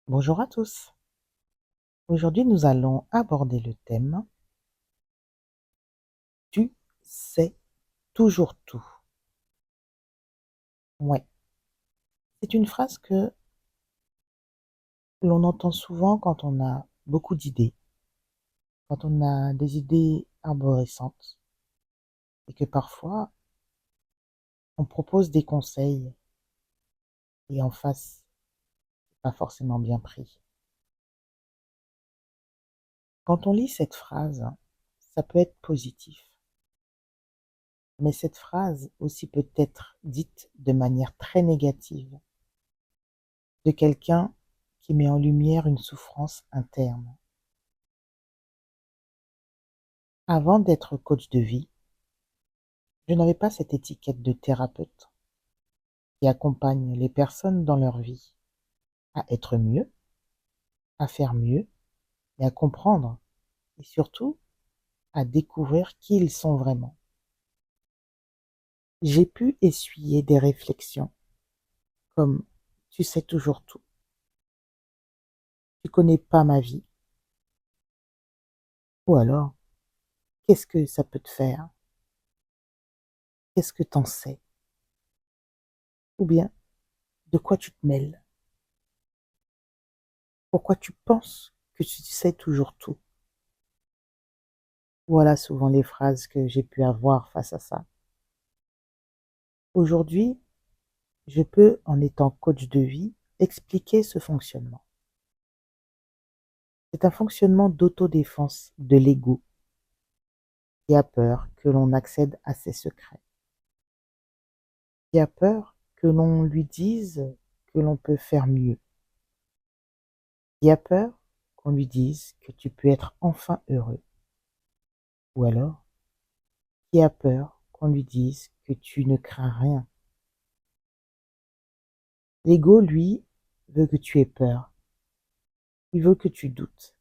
Bonjour à tous. Aujourd'hui, nous allons aborder le thème «Tu sais toujours tout». Ouais, c'est une phrase que l'on entend souvent quand on a beaucoup d'idées, quand on a des idées arborescentes et que parfois on propose des conseils et en face, c'est pas forcément bien pris. Quand on lit cette phrase, ça peut être positif, mais cette phrase aussi peut être dite de manière très négative de quelqu'un qui met en lumière une souffrance interne. Avant d'être coach de vie, je n'avais pas cette étiquette de thérapeute qui accompagne les personnes dans leur vie à être mieux, à faire mieux et à comprendre et surtout à découvrir qui ils sont vraiment. J'ai pu essuyer des réflexions comme tu sais toujours tout, tu connais pas ma vie, ou alors qu'est-ce que ça peut te faire, qu'est-ce que t'en sais, ou bien de quoi tu te mêles, pourquoi tu penses que tu sais toujours tout. Voilà souvent les phrases que j'ai pu avoir face à ça. Aujourd'hui, je peux, en étant coach de vie, expliquer ce fonctionnement. C'est un fonctionnement d'autodéfense de l'ego qui a peur que l'on accède à ses secrets, qui a peur que l'on lui dise que l'on peut faire mieux, qui a peur qu'on lui dise que tu peux être enfin heureux, ou alors qui a peur qu'on lui dise que tu ne crains rien. L'ego, lui, veut que tu aies peur, il veut que tu doutes,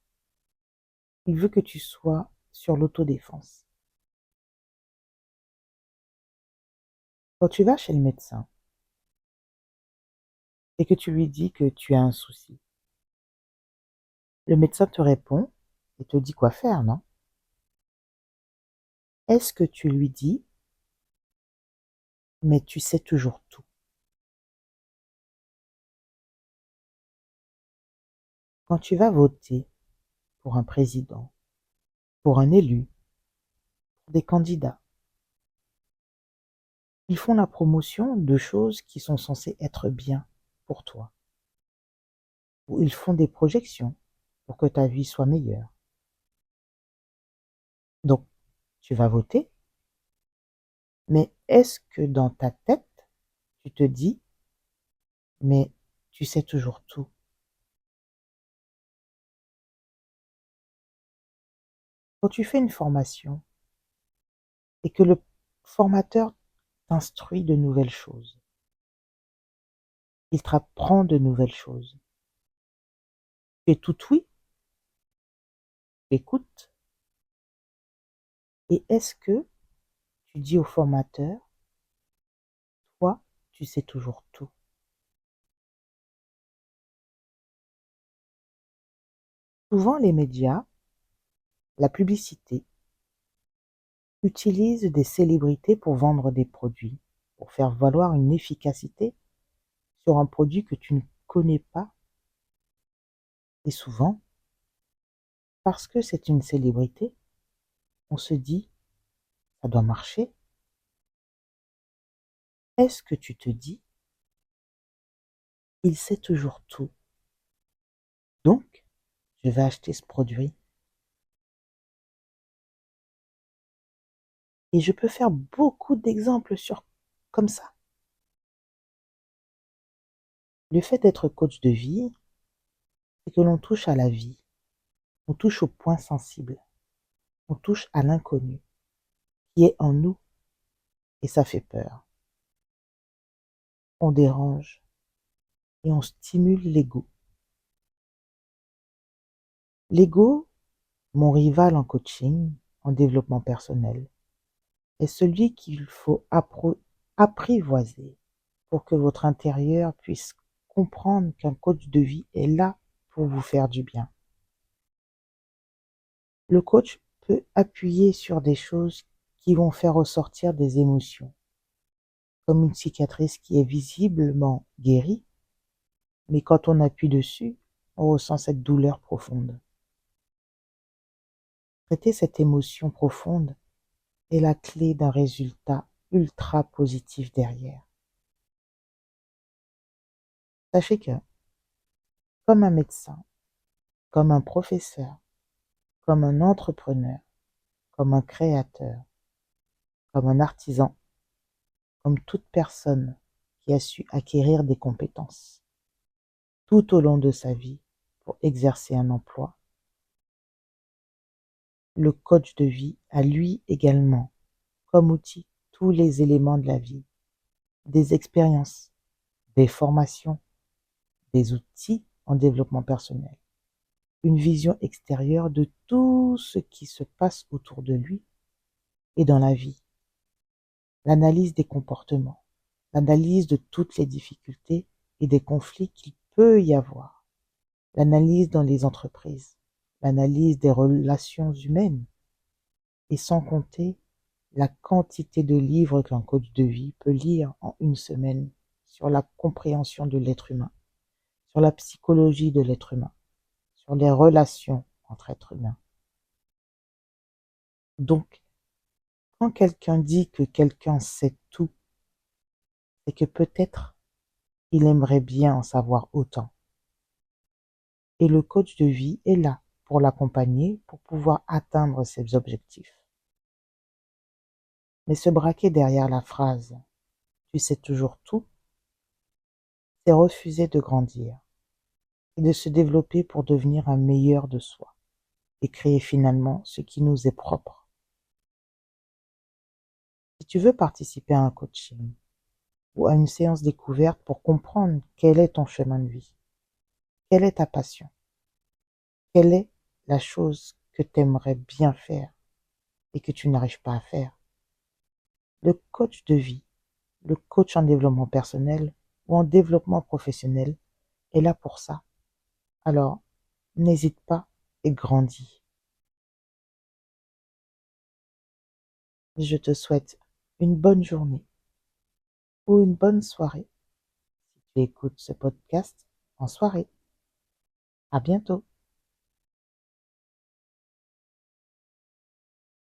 il veut que tu sois sur l'autodéfense. Quand tu vas chez le médecin et que tu lui dis que tu as un souci, le médecin te répond et te dit quoi faire, non? Est-ce que tu lui dis, mais tu sais toujours tout? Quand tu vas voter pour un président, pour un élu, pour des candidats, ils font la promotion de choses qui sont censées être bien pour toi, ou ils font des projections pour que ta vie soit meilleure. Donc, tu vas voter, mais est-ce que dans ta tête, tu te dis, mais tu sais toujours tout? Quand tu fais une formation et que le formateur t'instruit de nouvelles choses, il t'apprend de nouvelles choses, tu es tout oui, tu écoutes, et est-ce que tu dis au formateur, toi, tu sais toujours tout? Souvent, les médias, la publicité, utilisent des célébrités pour vendre des produits, pour faire valoir une efficacité sur un produit que tu ne connais pas, et souvent, parce que c'est une célébrité, on se dit, ça doit marcher. Est-ce que tu te dis, il sait toujours tout, donc je vais acheter ce produit? Et je peux faire beaucoup d'exemples sur comme ça. Le fait d'être coach de vie, c'est que l'on touche à la vie, on touche au point sensible, on touche à l'inconnu qui est en nous et ça fait peur. On dérange et on stimule l'ego. L'ego, mon rival en coaching, en développement personnel, est celui qu'il faut apprivoiser pour que votre intérieur puisse comprendre qu'un coach de vie est là pour vous faire du bien. Le coach peut appuyer sur des choses qui vont faire ressortir des émotions, comme une cicatrice qui est visiblement guérie, mais quand on appuie dessus, on ressent cette douleur profonde. Traiter cette émotion profonde est la clé d'un résultat ultra positif derrière. Sachez que, comme un médecin, comme un professeur, comme un entrepreneur, comme un créateur, comme un artisan, comme toute personne qui a su acquérir des compétences tout au long de sa vie pour exercer un emploi, le coach de vie a lui également comme outil tous les éléments de la vie, des expériences, des formations, des outils en développement personnel, une vision extérieure de tout ce qui se passe autour de lui et dans la vie, l'analyse des comportements, l'analyse de toutes les difficultés et des conflits qu'il peut y avoir, l'analyse dans les entreprises, l'analyse des relations humaines, et sans compter la quantité de livres qu'un coach de vie peut lire en une semaine sur la compréhension de l'être humain, sur la psychologie de l'être humain, sur les relations entre êtres humains. Donc, quand quelqu'un dit que quelqu'un sait tout, c'est que peut-être il aimerait bien en savoir autant. Et le coach de vie est là pour l'accompagner, pour pouvoir atteindre ses objectifs. Mais se braquer derrière la phrase « tu sais toujours tout », c'est refuser de grandir et de se développer pour devenir un meilleur de soi et créer finalement ce qui nous est propre. Si tu veux participer à un coaching ou à une séance découverte pour comprendre quel est ton chemin de vie, quelle est ta passion, quelle est la chose que tu aimerais bien faire et que tu n'arrives pas à faire, le coach de vie, le coach en développement personnel ou en développement professionnel est là pour ça. Alors, n'hésite pas et grandis. Je te souhaite une bonne journée ou une bonne soirée si tu écoutes ce podcast en soirée. À bientôt.